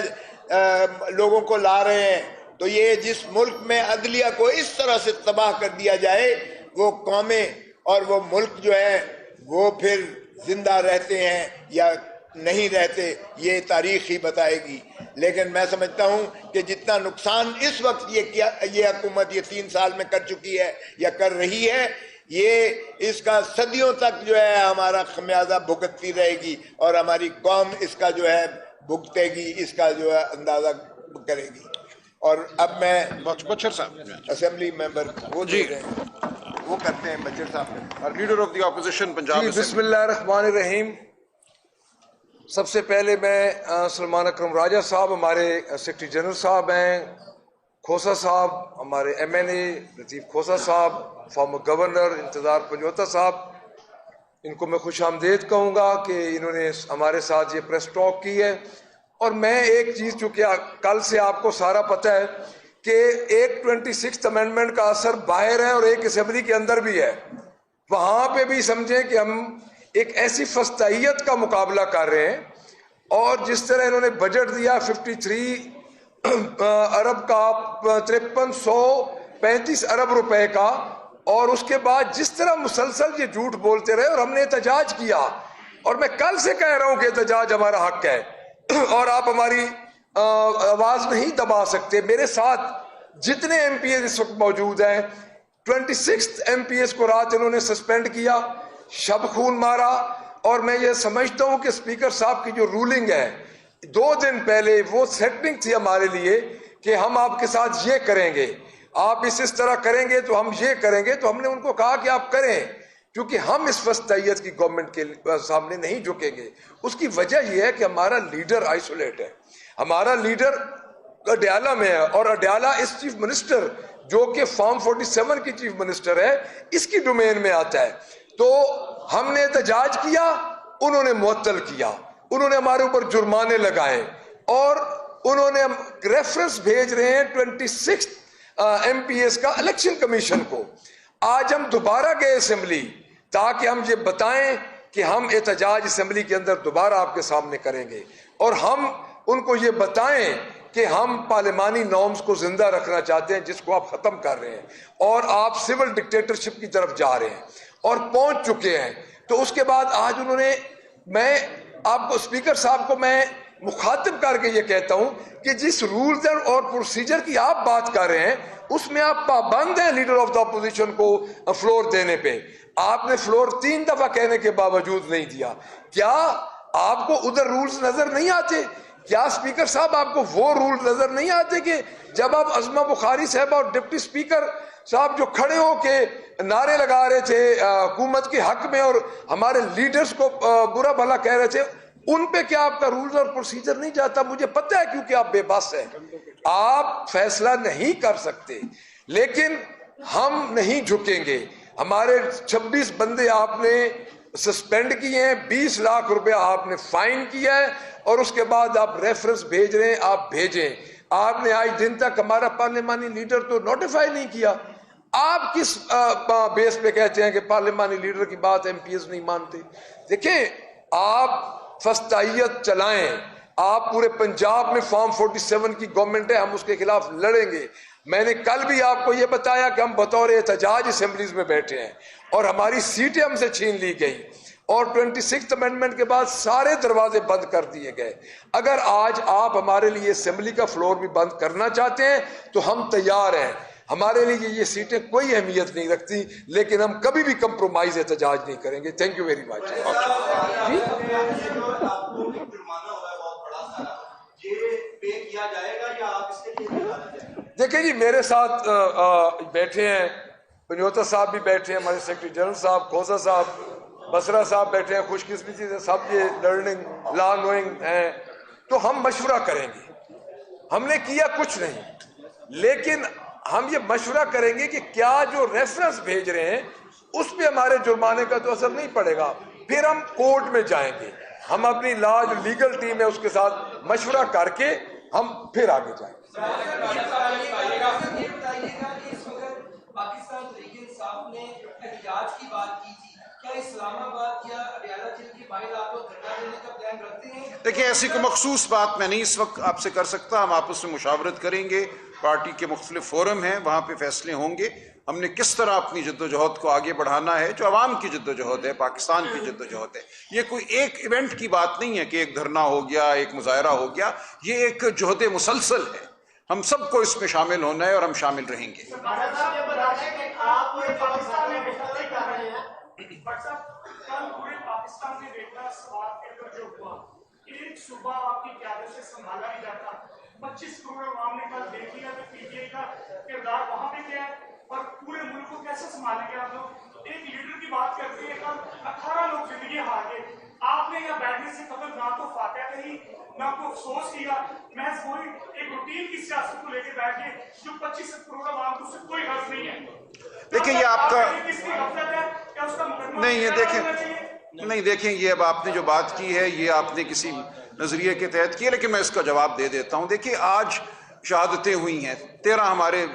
لوگوں کو لا رہے ہیں. تو یہ جس ملک میں عدلیہ کو اس طرح سے تباہ کر دیا جائے، وہ قومیں اور وہ ملک جو ہے وہ پھر زندہ رہتے ہیں یا نہیں رہتے، یہ تاریخ ہی بتائے گی. لیکن میں سمجھتا ہوں کہ جتنا نقصان اس وقت یہ حکومت یہ 3 سال میں کر چکی ہے یا کر رہی ہے، یہ اس کا صدیوں تک جو ہے ہمارا خمیازہ بھگتتی رہے گی، اور ہماری قوم اس کا جو ہے بھگتے گی، اس کا جو ہے اندازہ کرے گی. اور اب میں بچر صاحب اسمبلی ممبر وہ جی وہ کرتے ہیں، بچر صاحب اور leader of the opposition Punjab. بسم اللہ الرحمن الرحیم. سب سے پہلے میں سلمان اکرم راجہ صاحب ہمارے سیکرٹری جنرل صاحب ہیں، کھوسا صاحب ہمارے MNA لطیف کھوسا صاحب، فارمر گورنر انتظار پنجوتا صاحب، ان کو میں خوش آمدید کہوں گا کہ انہوں نے ہمارے ساتھ یہ پریس ٹاک کی ہے. اور میں ایک چیز چونکہ کل سے آپ کو سارا پتہ ہے کہ ایک 26th امینڈمنٹ کا اثر باہر ہے اور ایک اسمبلی کے اندر بھی ہے. وہاں پہ بھی سمجھیں کہ ہم ایک ایسی فسطائیت کا مقابلہ کر رہے ہیں، اور جس طرح انہوں نے بجٹ دیا 53 ارب کا 5335 ارب روپے کا، اور اس کے بعد جس طرح مسلسل یہ جھوٹ بولتے رہے اور ہم نے احتجاج کیا. اور میں کل سے کہہ رہا ہوں کہ احتجاج ہمارا حق ہے اور آپ ہماری آواز نہیں دبا سکتے. میرے ساتھ جتنے MPs اس وقت موجود ہیں، 26 MPs کو رات انہوں نے سسپینڈ کیا، شب خون مارا. اور میں یہ سمجھتا ہوں کہ اسپیکر صاحب کی جو رولنگ ہے 2 دن پہلے، وہ سیٹنگ تھی ہمارے لیے کہ ہم آپ کے ساتھ یہ کریں گے، آپ اس طرح کریں گے تو ہم یہ کریں گے. تو ہم نے ان کو کہا کہ آپ کریں، کیونکہ ہم اس فسطائیت کی گورنمنٹ کے سامنے نہیں جھکیں گے. اس کی وجہ یہ ہے کہ ہمارا لیڈر آئسولیٹ ہے، ہمارا لیڈر اڈیالہ میں ہے، اور اڈیالہ اس چیف منسٹر جو کہ فارم 47 کی چیف منسٹر ہے، اس کی ڈومین میں آتا ہے. تو ہم نے احتجاج کیا، انہوں نے معطل کیا، انہوں نے ہمارے اوپر جرمانے لگائے، اور انہوں نے ریفرنس بھیج رہے ہیں 26 MPs کا الیکشن کمیشن کو. آج ہم دوبارہ گئے اسمبلی تاکہ ہم یہ بتائیں کہ ہم احتجاج اسمبلی کے اندر دوبارہ آپ کے سامنے کریں گے اور ہم ان کو یہ بتائیں کہ ہم پارلیمانی نارمز کو زندہ رکھنا چاہتے ہیں جس کو آپ ختم کر رہے ہیں اور آپ سول ڈکٹیٹرشپ کی طرف جا رہے ہیں اور پہنچ چکے ہیں. تو اس کے بعد آج انہوں نے, میں آپ کو اسپیکر صاحب کو میں مخاطب کر کے یہ کہتا ہوں کہ جس رولز اور پروسیجر کی آپ بات کر رہے ہیں اس میں آپ پابند ہیں لیڈر آف دا اپوزیشن کو فلور دینے پہ. آپ نے فلور 3 دفعہ کہنے کے باوجود نہیں دیا. کیا آپ کو ادھر رولز نظر نہیں آتے؟ کیا اسپیکر صاحب آپ کو وہ رول نظر نہیں آتے کہ جب آپ عظمہ بخاری صاحب اور ڈپٹی اسپیکر صاحب جو کھڑے ہو کے نعرے لگا رہے تھے حکومت کے حق میں اور ہمارے لیڈرز کو برا بھلا کہہ رہے تھے, ان پہ کیا آپ کا رولز اور پروسیجر نہیں جاتا؟ مجھے پتہ ہے کیونکہ آپ بے بس ہیں, آپ فیصلہ نہیں کر سکتے, لیکن ہم نہیں جھکیں گے. ہمارے 26 بندے آپ نے سسپینڈ کیے ہیں, 20 لاکھ روپے آپ نے فائن کیا ہے اور اس کے بعد آپ ریفرنس بھیج رہے ہیں. آپ بھیجیں. آپ نے آج دن تک ہمارا پارلیمانی لیڈر تو نوٹیفائی نہیں کیا. آپ کس بیس پہ کہتے ہیں کہ پارلیمانی لیڈر کی بات MPs نہیں مانتے؟ دیکھیں, آپ فسطائیت چلائیں. آپ پورے پنجاب میں فارم 47 کی گورنمنٹ ہے, ہم اس کے خلاف لڑیں گے. میں نے کل بھی آپ کو یہ بتایا کہ ہم بطور احتجاج اسمبلیز میں بیٹھے ہیں اور ہماری سیٹیں ہم سے چھین لی گئی اور 26th امینڈمنٹ کے بعد سارے دروازے بند کر دیے گئے. اگر آج آپ ہمارے لیے اسمبلی کا فلور بھی بند کرنا چاہتے ہیں تو ہم تیار ہیں. ہمارے لیے یہ سیٹیں کوئی اہمیت نہیں رکھتی, لیکن ہم کبھی بھی کمپرومائز احتجاج نہیں کریں گے. Thank you very much. دیکھیں جی, میرے ساتھ بیٹھے ہیں پنجوتا صاحب بھی بیٹھے ہیں, ہمارے سیکرٹری جنرل صاحب, کھوسا صاحب, بسرا صاحب بیٹھے ہیں. خوش قسمتی سے سب یہ لرننگ لا نوئنگ ہیں, تو ہم مشورہ کریں گے. ہم نے کیا کچھ نہیں, لیکن ہم یہ مشورہ کریں گے کہ کیا جو ریفرنس بھیج رہے ہیں اس پہ ہمارے جرمانے کا تو اثر نہیں پڑے گا. پھر ہم کورٹ میں جائیں گے, ہم اپنی لا جو لیگل ٹیم ہے اس کے ساتھ مشورہ کر کے ہم پھر آگے جائیں گے. پاکستان تحریک انصاف نے احتجاج کی بات کی تھی, کیا اسلام آباد یا اڈیالہ جیل کے باہر آپ کو دھرنا دینے کا پلان رکھتے ہیں؟ دیکھیں, ایسی کوئی مخصوص بات میں نہیں اس وقت آپ سے کر سکتا. ہم آپس میں مشاورت کریں گے, پارٹی کے مختلف فورم ہیں, وہاں پہ فیصلے ہوں گے ہم نے کس طرح اپنی جدوجہد کو آگے بڑھانا ہے, جو عوام کی جدوجہد ہے, پاکستان کی جدوجہد ہے. یہ کوئی ایک ایونٹ کی بات نہیں ہے کہ ایک دھرنا ہو گیا, ایک مظاہرہ ہو گیا. یہ ایک جہد مسلسل ہے. ہم سب کو اس میں شامل ہونا ہے اور ہم شامل رہیں گے. ایک صوبہ آپ کی قیادت سے سنبھالا نہیں جاتا. 25 کروڑ عوام نے کل دیکھ لیا کہ PTI کا کردار وہاں پہ کیا ہے اور پورے ملک کو کیسے سنبھالیں گے آپ لوگ. ایک لیڈر کی بات کرتے ہیں, کل 18 لوگ زندگی ہار گئے. آپ نے یہاں بیٹھنے سے قبل نہ تو فاتحہ کہی نہ کو افسوس کیا, محض وہی ایک روٹین کی سیاست کو لے کے بیٹھ گئے جو 25 کروڑ عوام کو اس سے کوئی غرض نہیں ہے. دیکھیں یہ آپ کا کس کی غفلت ہے, کیا اس کا مقدمہ نہیں ہے. دیکھیں یہ اب آپ نے جو بات کی ہے یہ آپ نے کسی نظریے کے تحت کی ہے, لیکن میں اس کا جواب دے دیتا ہوں. دیکھیں, آج شہادتیں ہوئی ہیں, 13 ہمارے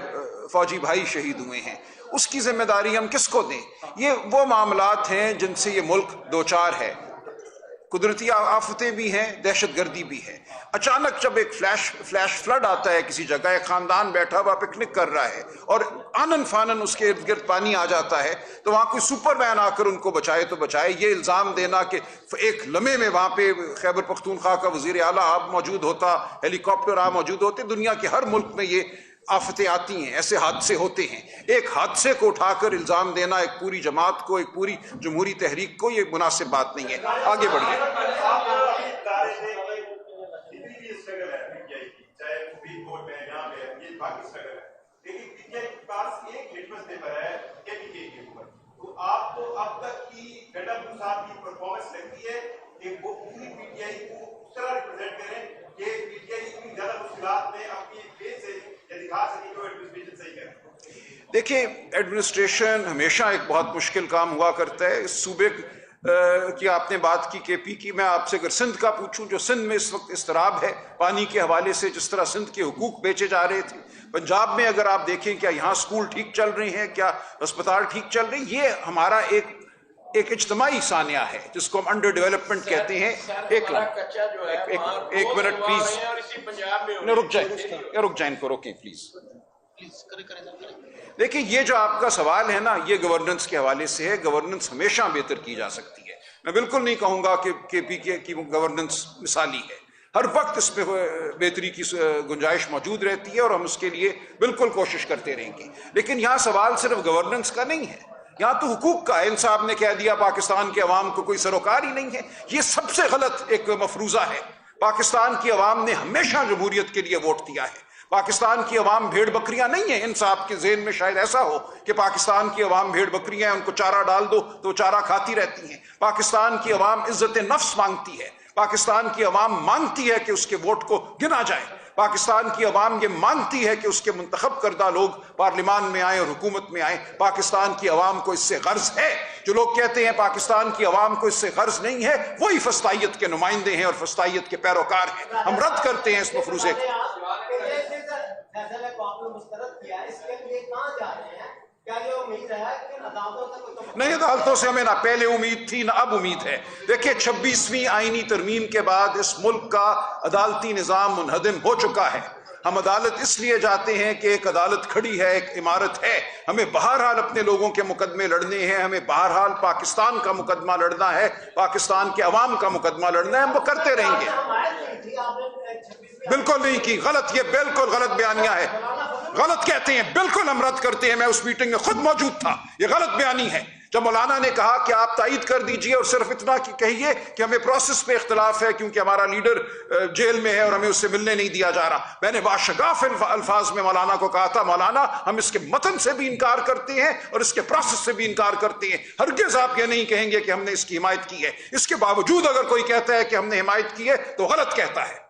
فوجی بھائی شہید ہوئے ہیں. اس کی ذمہ داری ہم کس کو دیں؟ یہ وہ معاملات ہیں جن سے یہ ملک دوچار ہے. قدرتی آفتیں بھی ہیں, دہشت گردی بھی ہے. اچانک جب ایک فلیش فلڈ آتا ہے کسی جگہ, ایک خاندان بیٹھا ہوا پکنک کر رہا ہے اور آنن فانن اس کے ارد گرد پانی آ جاتا ہے, تو وہاں کوئی سپر مین آ کر ان کو بچائے تو بچائے. یہ الزام دینا کہ ایک لمحے میں وہاں پہ خیبر پختونخوا کا وزیر اعلیٰ آپ موجود ہوتا, ہیلی کاپٹر آپ موجود ہوتے, دنیا کے ہر ملک میں یہ آفتیں آتی ہیں, ایسے حادثے ہوتے ہیں. ایک حادثے کو اٹھا کر الزام دینا ایک پوری جماعت کو, ایک پوری جمہوری تحریک کو, یہ مناسب بات نہیں ہے. آگے بڑھیے. آپ کو اب تک کی گڈا صاحب کی پرفارمنس لگتی ہے کہ وہ پوری پی ٹی آئی کو اس طرح ریپرزینٹ کریں کہ پی ٹی آئی اتنی زیادہ مشکلات میں اپنی فیس سے یہ دکھا سکے جو ایڈمنسٹریشن صحیح کرے؟ دیکھیں, ایڈمنسٹریشن ہمیشہ ایک بہت مشکل کام ہوا کرتا ہے. اس صوبے کہ آپ نے بات کی کے پی کی، میں آپ سے اگر سندھ کا پوچھوں، جو سندھ میں اس وقت اضطراب ہے پانی کے حوالے سے، جس طرح سندھ کے حقوق بیچے جا رہے تھے، پنجاب میں اگر آپ دیکھیں کیا یہاں اسکول ٹھیک چل رہے ہیں، کیا ہسپتال ٹھیک چل رہے ہیں، یہ ہمارا ایک اجتماعی سانیہ ہے جس کو ہم انڈر ڈیولپمنٹ کہتے ہیں۔ ایک منٹ پلیز، رک جائیں کو روکیں پلیز۔ دیکھیں یہ جو آپ کا سوال ہے نا، یہ گورننس کے حوالے سے ہے۔ گورننس ہمیشہ بہتر کی جا سکتی ہے، میں بالکل نہیں کہوں گا کہ پی کے کی گورننس مثالی ہے، ہر وقت اس پہ بہتری کی گنجائش موجود رہتی ہے اور ہم اس کے لیے بالکل کوشش کرتے رہیں گے۔ لیکن یہاں سوال صرف گورننس کا نہیں ہے، یہاں تو حقوق کا ہے۔ ان صاحب نے کہہ دیا پاکستان کے عوام کو کوئی سروکار ہی نہیں ہے، یہ سب سے غلط ایک مفروضہ ہے۔ پاکستان کی عوام نے ہمیشہ جمہوریت کے لیے ووٹ دیا ہے۔ پاکستان کی عوام بھیڑ بکریاں نہیں ہیں۔ ان صاحب کے ذہن میں شاید ایسا ہو کہ پاکستان کی عوام بھیڑ بکریاں ہیں، ان کو چارہ ڈال دو تو چارہ کھاتی رہتی ہیں۔ پاکستان کی عوام عزت نفس مانگتی ہے، پاکستان کی عوام مانگتی ہے کہ اس کے ووٹ کو گنا جائے، پاکستان کی عوام یہ مانگتی ہے کہ اس کے منتخب کردہ لوگ پارلیمان میں آئیں اور حکومت میں آئیں۔ پاکستان کی عوام کو اس سے غرض ہے۔ جو لوگ کہتے ہیں پاکستان کی عوام کو اس سے غرض نہیں ہے، وہی فسطائیت کے نمائندے ہیں اور فسطائیت کے پیروکار ہیں۔ ہم رد کرتے ہیں اس مفروضے کو۔ نہیں، عدالتوں سے ہمیں نہ پہلے امید تھی نہ اب امید ہے۔ دیکھیں 26ویں آئینی ترمیم کے بعد اس ملک کا عدالتی نظام منہدم ہو چکا ہے۔ ہم عدالت اس لیے جاتے ہیں کہ ایک عدالت کھڑی ہے، ایک عمارت ہے۔ ہمیں بہرحال اپنے لوگوں کے مقدمے لڑنے ہیں، ہمیں بہرحال پاکستان کا مقدمہ لڑنا ہے، پاکستان کے عوام کا مقدمہ لڑنا ہے، ہم وہ کرتے رہیں گے۔ بالکل نہیں کی، غلط، یہ بالکل غلط بیانیہ ہے، غلط کہتے ہیں، بالکل ہم رد کرتے ہیں۔ میں اس میٹنگ میں خود موجود تھا، یہ غلط بیانی ہے۔ جب مولانا نے کہا کہ آپ تائید کر دیجئے اور صرف اتنا کہیے کہ ہمیں پروسیس پہ اختلاف ہے کیونکہ ہمارا لیڈر جیل میں ہے اور ہمیں اس سے ملنے نہیں دیا جا رہا، میں نے باشگاف الفاظ میں مولانا کو کہا تھا، مولانا ہم اس کے متن سے بھی انکار کرتے ہیں اور اس کے پروسیس سے بھی انکار کرتے ہیں، ہرگز آپ یہ نہیں کہیں گے کہ ہم نے اس کی حمایت کی ہے۔ اس کے باوجود اگر کوئی کہتا ہے کہ ہم نے حمایت کی ہے تو غلط کہتا ہے۔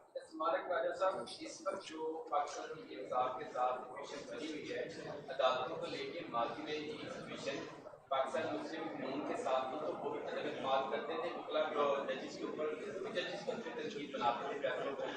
اس وقت جو پاکستان کے انصاف کے ساتھ کمیشن بنی ہوئی ہے عدالتوں کو لے کے، ماضی میں یہ کمیشن پاکستان مسلم یونین کے ساتھ تو بہت الگ اعتماد کرتے تھے، مختلف ججز کے اوپر ججز پر تنقید بناتے تھے فیصلوں پر۔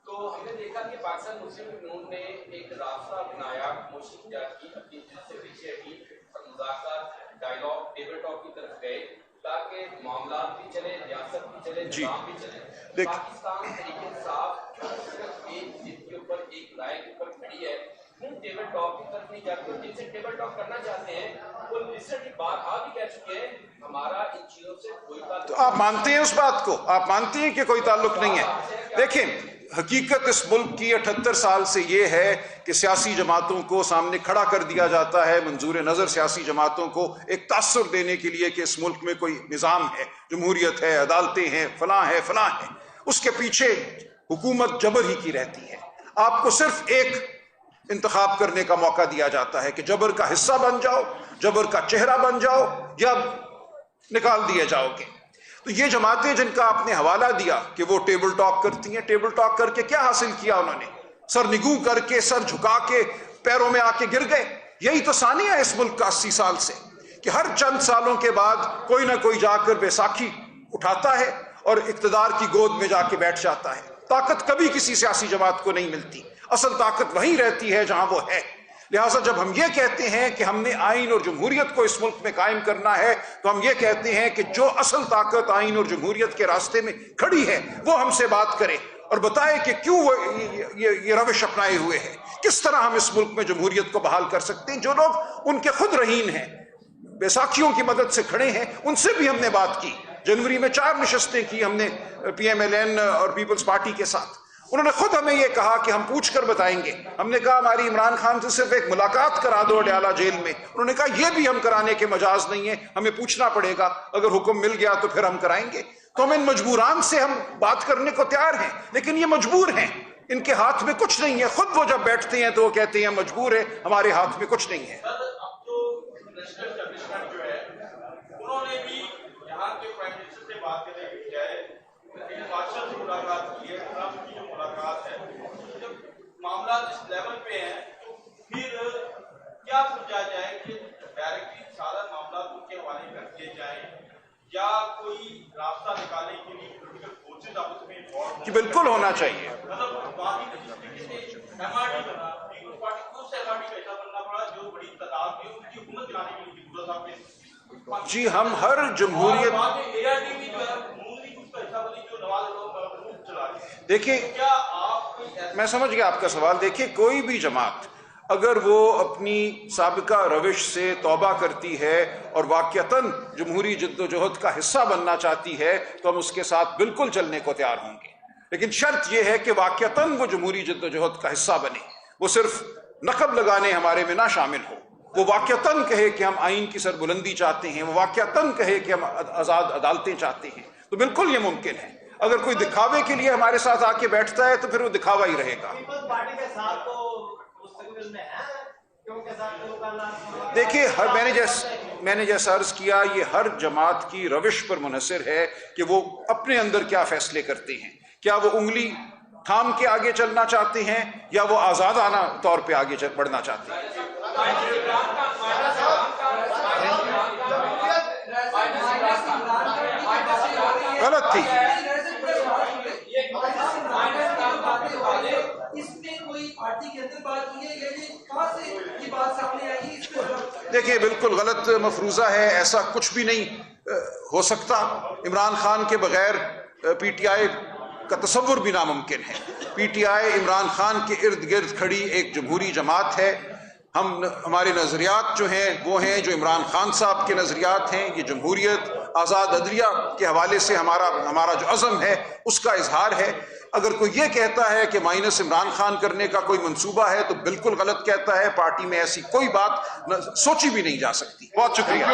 تو ہم نے دیکھا کہ پاکستان مسلم یونین نے ایک راستہ بنایا، کوشش کی، اپنی جد سے پیچھے ہٹی اور مذاکرات، ڈائیلاگ، ٹیبل ٹاک کی طرف گئے تاکہ معاملات بھی چلے، ریاست بھی چلے، نظام بھی چلے۔ پاکستان طریقے انصاف جو صرف ایک ضد کے اوپر، ایک رائے کے اوپر کھڑی ہے، وہ ٹیبل ٹاک کی طرف نہیں جاتے، جن سے ٹیبل ٹاک کرنا چاہتے ہیں وہ ریسنٹلی بات آپ بھی کہہ چکے ہیں ہمارا ان چیزوں سے کوئی تعلق۔ تو آپ مانتے ہیں اس بات کو؟ آپ مانتے ہیں کہ کوئی تعلق نہیں ہے؟ دیکھیں حقیقت اس ملک کی 78 سال سے یہ ہے کہ سیاسی جماعتوں کو سامنے کھڑا کر دیا جاتا ہے، منظور نظر سیاسی جماعتوں کو ایک تاثر دینے کے لیے کہ اس ملک میں کوئی نظام ہے، جمہوریت ہے، عدالتیں ہیں، فلاں ہے فلاں ہے۔ اس کے پیچھے حکومت جبر ہی کی رہتی ہے۔ آپ کو صرف ایک انتخاب کرنے کا موقع دیا جاتا ہے کہ جبر کا حصہ بن جاؤ، جبر کا چہرہ بن جاؤ یا نکال دیے جاؤ گے۔ تو یہ جماعتیں جن کا آپ نے حوالہ دیا کہ وہ ٹیبل ٹاک کرتی ہیں، ٹیبل ٹاک کر کے کیا حاصل کیا انہوں نے؟ سر نگوں کر کے، سر جھکا کے، پیروں میں آ کے گر گئے۔ یہی تو ثانیہ ہے اس ملک کا 80 سال سے کہ ہر چند سالوں کے بعد کوئی نہ کوئی جا کر بیساکھی اٹھاتا ہے اور اقتدار کی گود میں جا کے بیٹھ جاتا ہے۔ طاقت کبھی کسی سیاسی جماعت کو نہیں ملتی، اصل طاقت وہیں رہتی ہے جہاں وہ ہے۔ لہٰذا جب ہم یہ کہتے ہیں کہ ہم نے آئین اور جمہوریت کو اس ملک میں قائم کرنا ہے تو ہم یہ کہتے ہیں کہ جو اصل طاقت آئین اور جمہوریت کے راستے میں کھڑی ہے وہ ہم سے بات کرے اور بتائے کہ کیوں وہ یہ روش اپنائے ہوئے ہیں، کس طرح ہم اس ملک میں جمہوریت کو بحال کر سکتے ہیں۔ جو لوگ ان کے خود رہین ہیں، بیساکھیوں کی مدد سے کھڑے ہیں، ان سے بھی ہم نے بات کی۔ جنوری میں 4 نشستیں کی ہم نے پی ایم ایل این اور پیپلز پارٹی کے ساتھ۔ انہوں نے خود ہمیں یہ کہا کہ ہم پوچھ کر بتائیں گے۔ ہم نے کہا ہماری عمران خان سے صرف ایک ملاقات کرا دو اڈیالہ جیل میں۔ انہوں نے کہا یہ بھی ہم کرانے کے مجاز نہیں ہے، ہمیں پوچھنا پڑے گا، اگر حکم مل گیا تو پھر ہم کرائیں گے۔ تو ہم ان مجبوران سے ہم بات کرنے کو تیار ہیں، لیکن یہ مجبور ہیں، ان کے ہاتھ میں کچھ نہیں ہے۔ خود وہ جب بیٹھتے ہیں تو وہ کہتے ہیں مجبور ہے، ہمارے ہاتھ میں کچھ نہیں ہے۔ اب تو نیشنل اسٹیبلشمنٹ جو ہے انہوں نے بھی یہاں کے پرائم منسٹر سے بات کرنے کی بجائے بادشاہ سے ملاقات کی ہے۔ ٹرمپ کی جو ملاقات ہے، جب معاملات اس لیول پہ ہیں تو پھر کیا سمجھا جائے کہ ڈائریکٹلی سارا معاملات ان کے حوالے کر دیے جائیں یا کہ بالکل ہونا چاہیے. جی ہم ہر جمہوریت دیکھیں، میں سمجھ گیا آپ کا سوال. دیکھیں کوئی بھی جماعت اگر وہ اپنی سابقہ روش سے توبہ کرتی ہے اور واقعتاً جمہوری جد و جہد کا حصہ بننا چاہتی ہے تو ہم اس کے ساتھ بالکل چلنے کو تیار ہوں گے، لیکن شرط یہ ہے کہ واقعتاً وہ جمہوری جد و جہد کا حصہ بنے، وہ صرف نقب لگانے ہمارے میں نہ شامل ہو، وہ واقعتاً کہے کہ ہم آئین کی سربلندی چاہتے ہیں، وہ واقعتاً کہے کہ ہم آزاد عدالتیں چاہتے ہیں، تو بالکل یہ ممکن ہے. اگر کوئی دکھاوے کے لیے ہمارے ساتھ آ کے بیٹھتا ہے تو پھر وہ دکھاوا ہی رہے گا. دیکھیے میں نے جیسا عرض کیا، یہ ہر جماعت کی روش پر منحصر ہے کہ وہ اپنے اندر کیا فیصلے کرتے ہیں. کیا وہ انگلی تھام کے آگے چلنا چاہتے ہیں یا وہ آزادانہ طور پہ آگے بڑھنا چاہتے ہیں. غلط تھی. دیکھیے بالکل غلط مفروضہ ہے، ایسا کچھ بھی نہیں ہو سکتا. عمران خان کے بغیر پی ٹی آئی کا تصور بھی ناممکن ہے. P T I Imran Khan کے ارد گرد کھڑی ایک جمہوری جماعت ہے. ہمارے نظریات جو ہیں وہ ہیں جو عمران خان صاحب کے نظریات ہیں. یہ جمہوریت، آزاد عدلیہ کے حوالے سے ہمارا جو عزم ہے اس کا اظہار ہے. اگر کوئی یہ کہتا ہے کہ مائنس عمران خان کرنے کا کوئی منصوبہ ہے تو بالکل غلط کہتا ہے. پارٹی میں ایسی کوئی بات سوچی بھی نہیں جا سکتی. بہت شکریہ.